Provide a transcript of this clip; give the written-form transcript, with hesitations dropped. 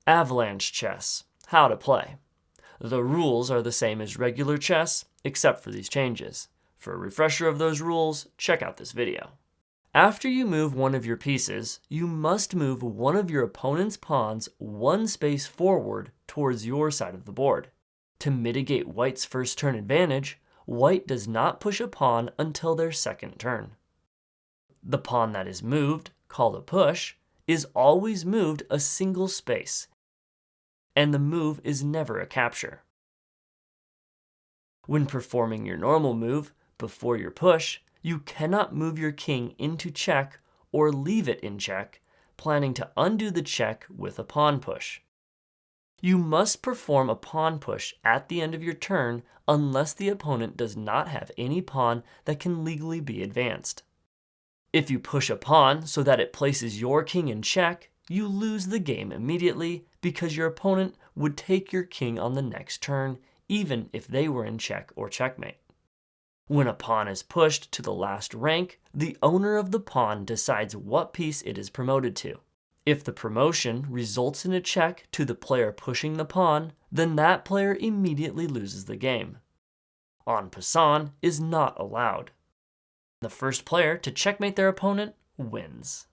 Avalanche Chess. How to play. The rules are the same as regular chess, except for these changes. For a refresher of those rules, check out this video. After you move one of your pieces, you must move one of your opponent's pawns one space forward towards your side of the board. To mitigate White's first turn advantage, White does not push a pawn until their second turn. The pawn that is moved, called a push, is always moved a single space, and the move is never a capture. When performing your normal move, before your push, you cannot move your king into check or leave it in check, planning to undo the check with a pawn push. You must perform a pawn push at the end of your turn unless the opponent does not have any pawn that can legally be advanced. If you push a pawn so that it places your king in check, you lose the game immediately because your opponent would take your king on the next turn, even if they were in check or checkmate. When a pawn is pushed to the last rank, the owner of the pawn decides what piece it is promoted to. If the promotion results in a check to the player pushing the pawn, then that player immediately loses the game. En passant is not allowed. The first player to checkmate their opponent wins.